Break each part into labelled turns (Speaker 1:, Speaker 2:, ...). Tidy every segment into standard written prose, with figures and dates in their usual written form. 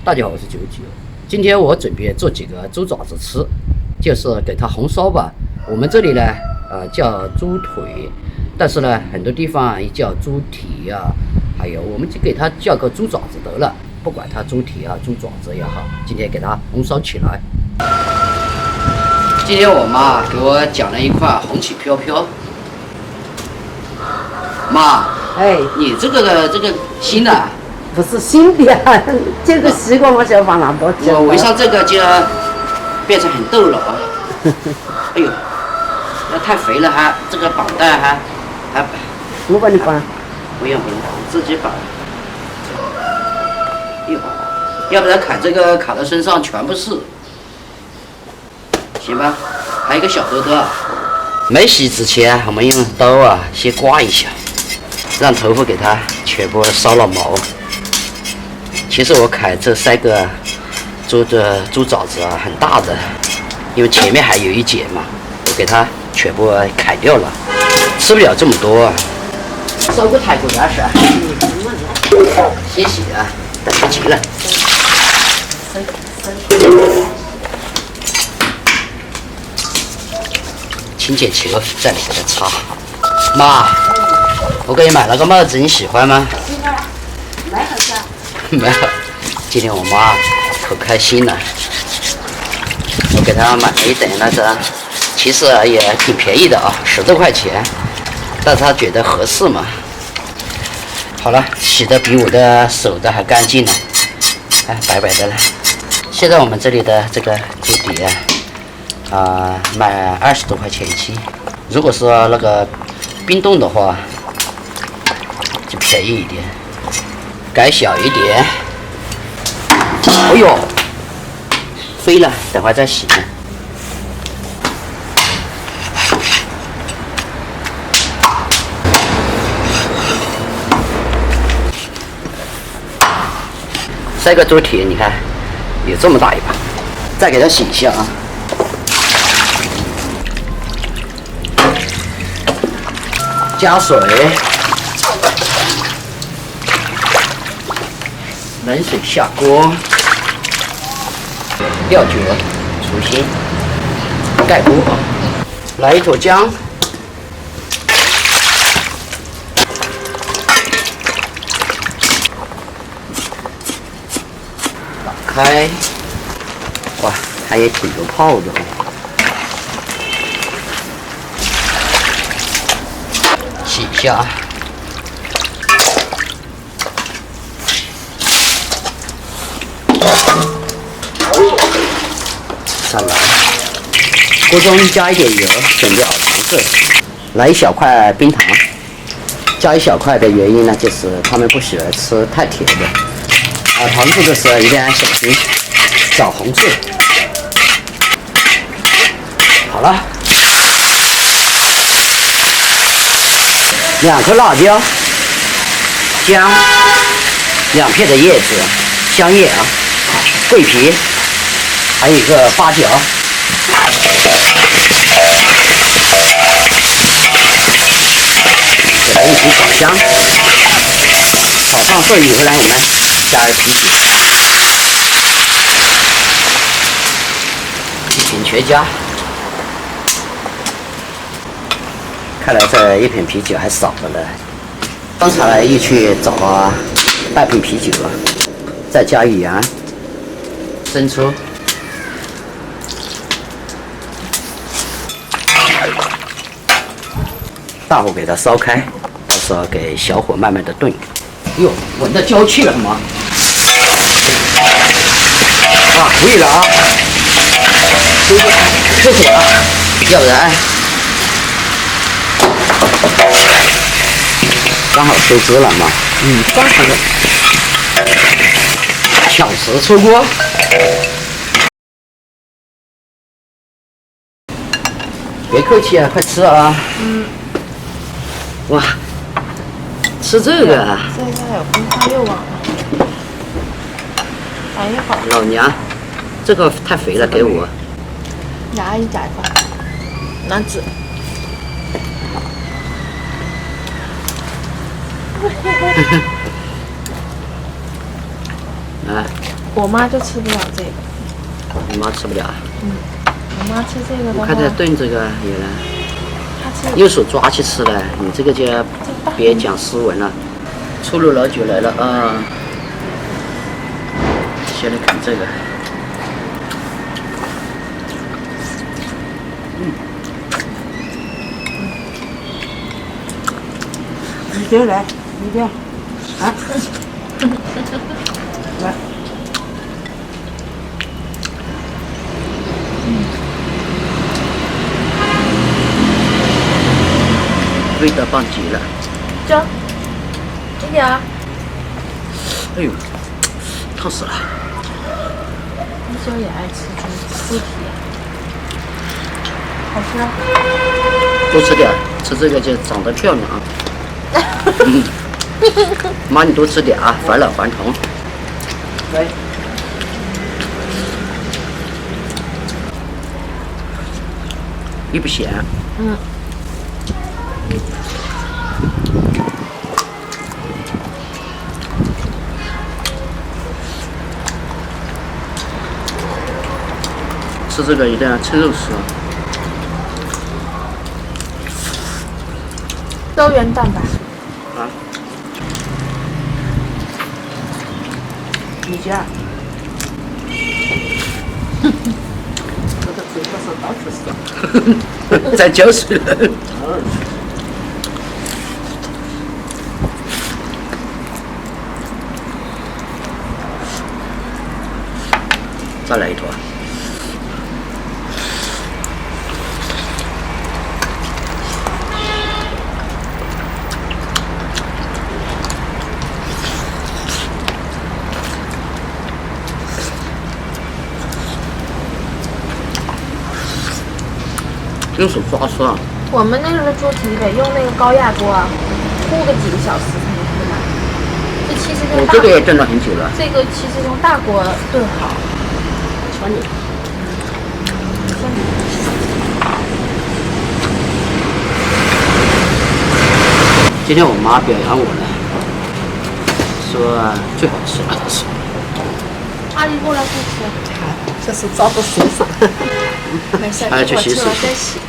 Speaker 1: 大家好，我是99。今天我准备做几个猪爪子吃，就是给它红烧吧。我们这里呢，叫猪腿，但是呢，很多地方也叫猪蹄啊，还有我们就给它叫个猪爪子得了，不管它猪蹄啊、猪爪子也好，今天给它红烧起来。今天我妈给我讲了一块红旗飘飘。妈，
Speaker 2: 哎，
Speaker 1: 你这个新的。
Speaker 2: 不是新的啊，这个西瓜我想放那么多久。
Speaker 1: 我围上这个就变成很逗了啊！哎呦，那太肥了，还这个绑带还，
Speaker 2: 我帮你绑。
Speaker 1: 不用，自己绑。哎呦，要不然砍这个卡到身上全部是。行吧，还有一个小兜兜啊。没洗之前，我们用刀啊先刮一下，让头发给它全部烧了毛。其实我砍这3个猪爪子啊，很大的，因为前面还有一节嘛，我给它全部砍掉了，吃不了这么多啊。烧个泰国牙是啊，先洗啊，等不及了。清洁球再给它擦。妈，我给你买了个帽子，你喜欢吗？
Speaker 2: 买好噻。
Speaker 1: 没有，今天我妈可开心了，我给她买了一顶那个，其实也挺便宜的啊，10多块钱，但她觉得合适嘛。好了，洗的比我的手的还干净呢，哎，白白的了。现在我们这里的这个猪蹄卖20多块钱一斤，如果说那个冰冻的话，就便宜一点。改小一点。哎呦，飞了，等会儿再洗。3个猪蹄，你看有这么大一把，再给它洗一下啊。加水。冷水下锅，料酒、除腥，盖锅，来一坨姜，打开，哇，它也挺多泡的。洗一下。上来，锅中加一点油，准备熬糖色。来1小块冰糖，加1小块的原因呢，就是他们不喜欢吃太甜的。熬糖醋的时候一定要小心，找红字。好了，2颗辣椒，姜，2片的叶子，香叶啊，桂皮。还有一个八角，给它一起炒香。炒上色以后呢，我们加入啤酒，1瓶全加。看来这1瓶啤酒还少了呢。刚才又去找了半瓶啤酒了，再加盐、生抽。大火给它烧开，到时候给小火慢慢的炖。哟，闻到焦气了吗？啊，可以了啊！收火了，要不然刚好收汁了嘛。
Speaker 2: 刚好的。
Speaker 1: 巧食出锅。别客气啊，快吃啊！哇，吃这个啊！
Speaker 3: 这个有冰块又忘了。哎呀，好。
Speaker 1: 老娘，这个太肥了，给我。
Speaker 3: 拿一袋吧，拿纸。
Speaker 1: 啊，
Speaker 3: 我妈就吃不了这个。
Speaker 1: 你妈吃不了啊？
Speaker 3: 我妈吃这个的话，
Speaker 1: 我看她炖这个有了，
Speaker 3: 她吃
Speaker 1: 用手抓起吃了，你这个就要别讲斯文了。初入老酒来了啊！先来看这个，
Speaker 2: 你先来，你先，啊，来，
Speaker 1: 味道棒极了。
Speaker 3: 走，一点啊。
Speaker 1: 哎呦，烫死了！
Speaker 3: 一休也爱吃猪蹄，好吃啊。
Speaker 1: 多吃点，吃这个就长得漂亮啊。妈，你多吃点啊，返老还童。
Speaker 2: 来，
Speaker 1: 又不咸。吃这个一定要趁肉吃。
Speaker 3: 胶原蛋白。
Speaker 1: 啊，
Speaker 2: 你先。我的嘴巴是到处是。
Speaker 1: 在浇水了。再来一坨。用手抓吃啊！
Speaker 3: 我们那个是猪蹄得用那个高压锅啊，烀个几个小时才能出来。这其实用大，
Speaker 1: 我这个也炖了很久了。
Speaker 3: 这个其实用大锅炖好。
Speaker 2: 传你。
Speaker 1: 今天我妈表扬我了，说最好吃了，是。
Speaker 3: 阿姨过来快吃。
Speaker 2: 这是找的舒服。
Speaker 3: 没事，
Speaker 1: 还要
Speaker 3: 一会儿吃
Speaker 1: 去洗手
Speaker 3: 完再洗。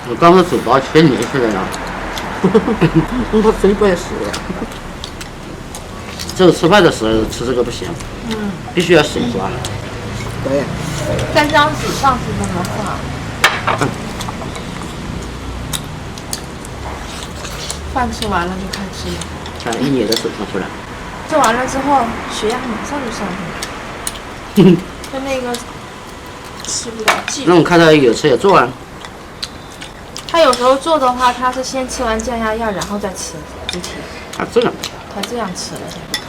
Speaker 1: 我刚才嘴巴全流出来了。
Speaker 2: 我嘴巴也是。
Speaker 1: 只有吃饭的时候吃这个不行，必须要手抓。
Speaker 2: 对。
Speaker 3: 3张纸上去这么放。饭吃完了就开始吃了。
Speaker 1: 看一捏在手上出来。
Speaker 3: 做完了之后，血压马上就上去了。跟那个吃不了剂。
Speaker 1: 那我看他有吃也做啊。
Speaker 3: 他有时候做的话，他是先吃完降压药，然后再吃猪蹄。
Speaker 1: 啊，这样。
Speaker 3: 他这样吃的。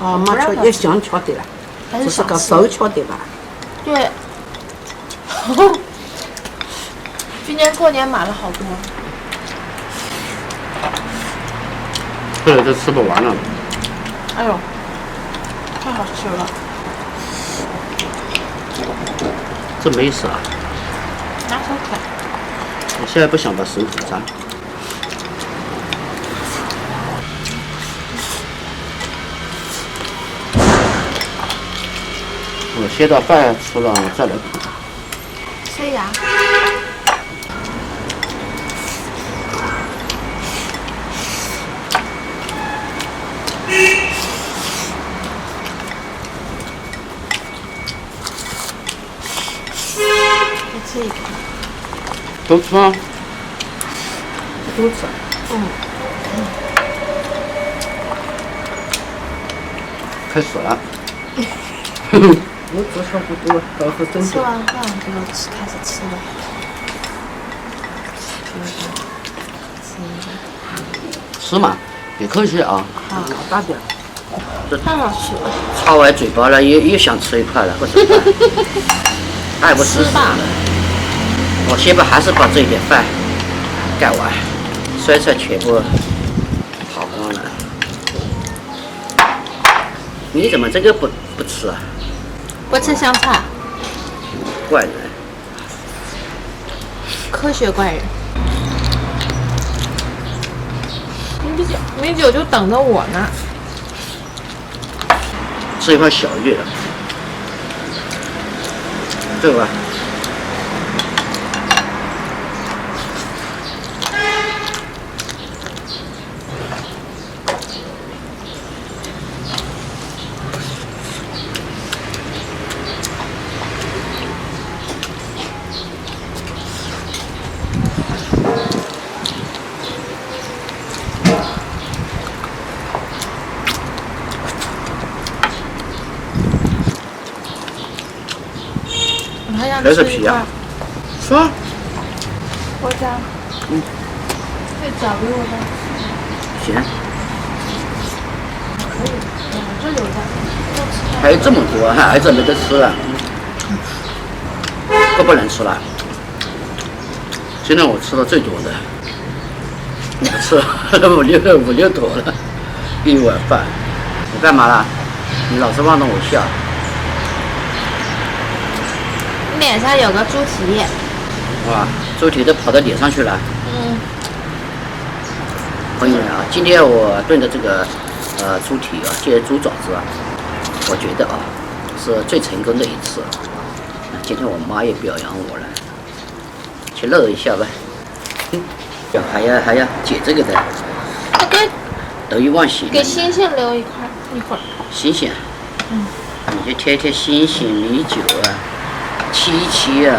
Speaker 2: 哦，妈吃也想吃的了，这是个手吃的吧？
Speaker 3: 对。今年过年买了好多。
Speaker 1: 这个都吃不完了。
Speaker 3: 哎呦，太好吃了！
Speaker 1: 这没死啊！
Speaker 3: 拿手啃。
Speaker 1: 我现在不想把手啃脏。我先把饭吃了，再来啃。
Speaker 3: 塞牙。再吃一个。
Speaker 1: 都吃啊。
Speaker 2: 都吃。
Speaker 1: 开始了。
Speaker 2: 我做差不多，到时候整
Speaker 3: 吃完饭就开始吃了。
Speaker 1: 吃嘛，别客气啊。
Speaker 2: 好，大点。
Speaker 3: 太好吃了。
Speaker 1: 插完嘴巴了，又想吃一块了，不怎么办？爱不释手了。我先还是把这一点饭盖完，酸菜全部跑光了。你怎么这个不吃啊？
Speaker 3: 不吃香菜。
Speaker 1: 怪人。
Speaker 3: 科学怪人。米酒就等着我呢。
Speaker 1: 吃一块小鱼了，这个吧。
Speaker 3: 我还想
Speaker 1: 这是皮啊
Speaker 3: 吃一块。
Speaker 1: 是啊，
Speaker 3: 我家。可以找给我的。
Speaker 1: 行，
Speaker 3: 可以，我这有的。要吃
Speaker 1: 还有这么多，还儿子没得吃了，都不能吃了。今天我吃的最多的，我吃了五六坨了，一碗饭。我干嘛了？你老是望着我笑。
Speaker 3: 你脸上有个猪蹄。
Speaker 1: 哇，猪蹄都跑到脸上去了。
Speaker 3: 嗯。
Speaker 1: 朋友们啊，今天我炖的这个猪蹄啊，这些猪爪子啊，我觉得啊是最成功的一次。今天我妈也表扬我了，去露一下吧。还要解这个的，
Speaker 3: 给
Speaker 1: 得意忘形。
Speaker 3: 给星星留一会儿。
Speaker 1: 星星，
Speaker 3: 嗯，
Speaker 1: 你就贴贴星星、米酒啊、七七啊。